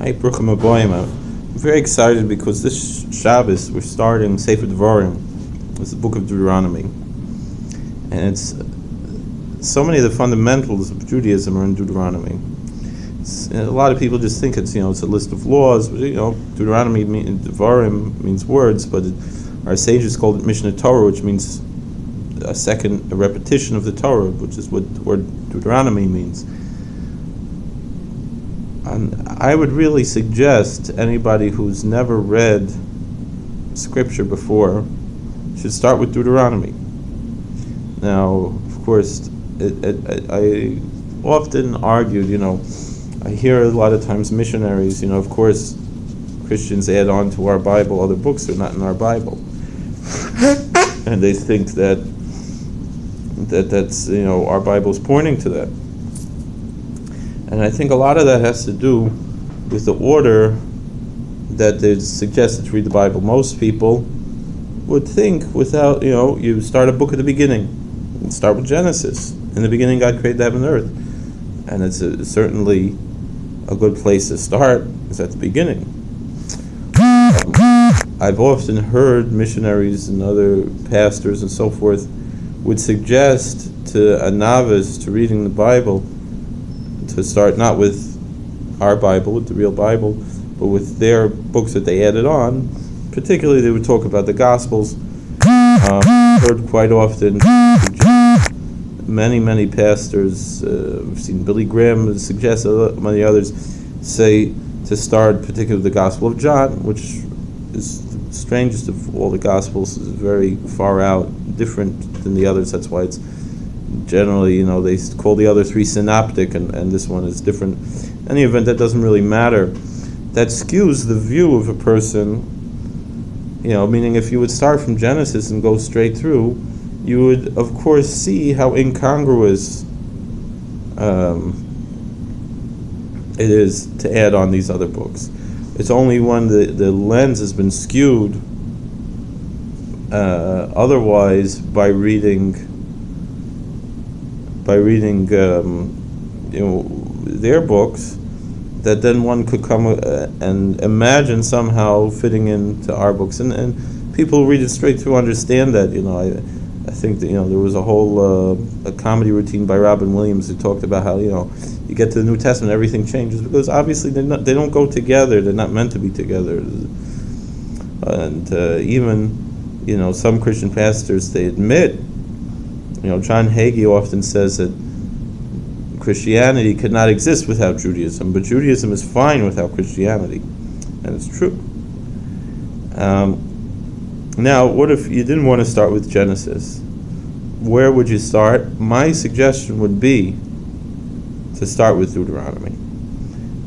Hi, Bruchim Aboyim. I'm very excited because this Shabbos we're starting Sefer Devarim. It's the book of Deuteronomy. And it's so many of the fundamentals of Judaism are in Deuteronomy. A lot of people just think it's a list of laws. But, Deuteronomy Devarim means words, but our sages called it Mishnah Torah, which means a repetition of the Torah, which is what the word Deuteronomy means. And I would really suggest to anybody who's never read Scripture before should start with Deuteronomy. Now, of course, I often argued, I hear a lot of times missionaries, of course, Christians add on to our Bible other books that are not in our Bible. And they think that's our Bible's pointing to that. And I think a lot of that has to do with the order that they suggested to read the Bible. Most people would think without, you start a book at the beginning. You start with Genesis. In the beginning, God created heaven and earth. And it's certainly a good place to start, is at the beginning. I've often heard missionaries and other pastors and so forth would suggest to a novice to reading the Bible to start not with our Bible, with the real Bible, but with their books that they added on. Particularly, they would talk about the Gospels. Heard quite often many pastors, we've seen Billy Graham suggest, many others say to start particularly with the Gospel of John, which is the strangest of all the Gospels, is very far out, different than the others. That's why it's generally, they call the other three synoptic, and this one is different. In any event, that doesn't really matter. That skews the view of a person, meaning if you would start from Genesis and go straight through, you would, of course, see how incongruous it is to add on these other books. It's only when the lens has been skewed otherwise by reading their books, that then one could come and imagine somehow fitting into our books, and people who read it straight through understand that. I think that there was a whole a comedy routine by Robin Williams who talked about how you get to the New Testament, everything changes, because obviously they don't go together. They're not meant to be together, and even some Christian pastors, they admit. John Hagee often says that Christianity could not exist without Judaism, but Judaism is fine without Christianity, and it's true. Now, what if you didn't want to start with Genesis? Where would you start? My suggestion would be to start with Deuteronomy,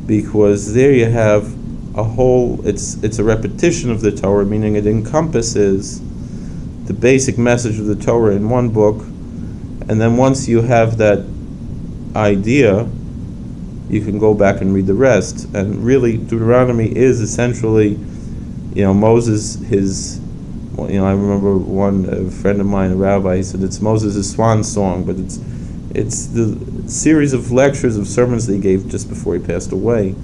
because there you have it's a repetition of the Torah, meaning it encompasses the basic message of the Torah in one book, and then once you have that idea, you can go back and read the rest. And really, Deuteronomy is essentially, Moses, I remember a friend of mine, a rabbi, he said it's Moses' swan song, but it's the series of lectures, of sermons that he gave just before he passed away.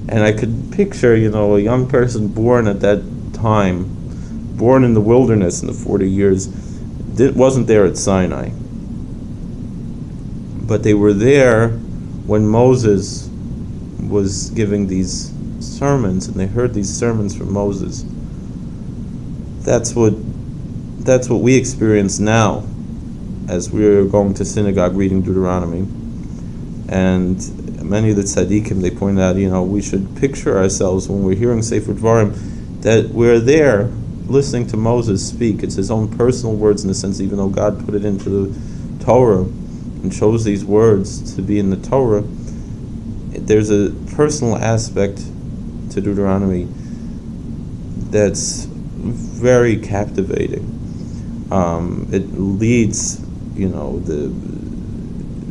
And I could picture, a young person born at that time, born in the wilderness in the 40 years, wasn't there at Sinai. But they were there when Moses was giving these sermons, and they heard these sermons from Moses. That's what we experience now as we're going to synagogue reading Deuteronomy. And many of the tzaddikim, they point out, we should picture ourselves when we're hearing Sefer Devarim, that we're there listening to Moses speak. It's his own personal words in a sense, even though God put it into the Torah and chose these words to be in the Torah. There's a personal aspect to Deuteronomy that's very captivating. It leads, the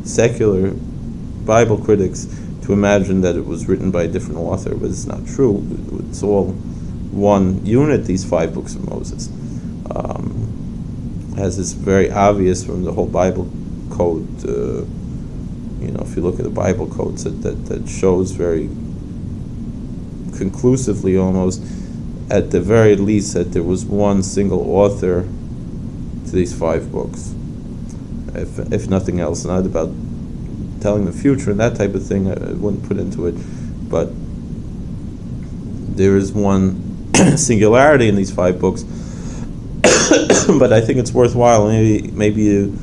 secular Bible critics to imagine that it was written by a different author, but it's not true. It's all one unit, these 5 books of Moses. As is very obvious from the whole Bible code, if you look at the Bible codes, that shows very conclusively almost, at the very least, that there was one single author to these 5 books, if nothing else. Not about telling the future and that type of thing, I wouldn't put into it, but there is one singularity in these 5 books. But I think it's worthwhile. Maybe you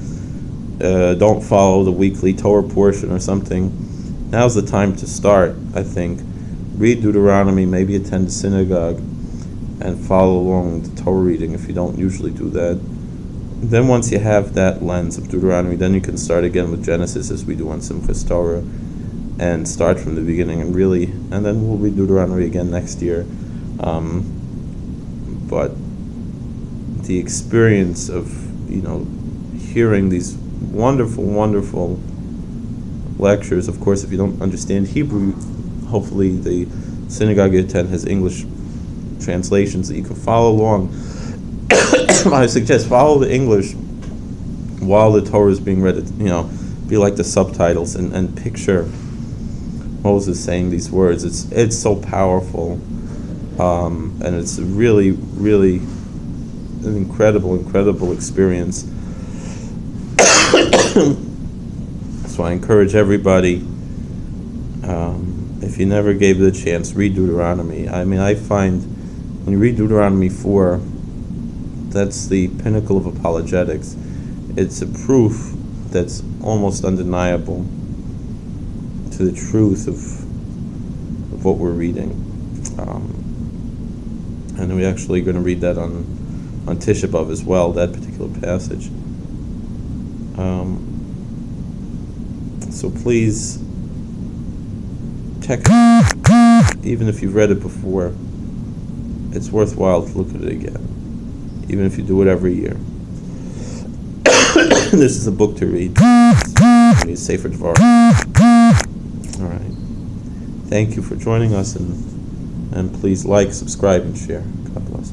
don't follow the weekly Torah portion or something. Now's the time to start, I think. Read Deuteronomy, maybe attend the synagogue, and follow along with the Torah reading if you don't usually do that. Then once you have that lens of Deuteronomy, then you can start again with Genesis, as we do on Simchas Torah, and start from the beginning and then we'll read Deuteronomy again next year. But the experience of, hearing these wonderful, wonderful lectures. Of course, if you don't understand Hebrew, hopefully the synagogue you attend has English translations that you can follow along. I suggest follow the English while the Torah is being read. Be like the subtitles and picture Moses saying these words. It's so powerful, and it's really, really an incredible experience. So I encourage everybody, if you never gave it a chance, read Deuteronomy. I find when you read Deuteronomy 4, that's the pinnacle of apologetics. It's a proof that's almost undeniable to the truth of what we're reading. And we're actually going to read that on Tisha B'Av as well, that particular passage. So please check it. Even if you've read it before, it's worthwhile to look at it again, even if you do it every year. This is a book to read. It's Sefer Dvarim. All right. Thank you for joining us, and please like, subscribe, and share. God bless.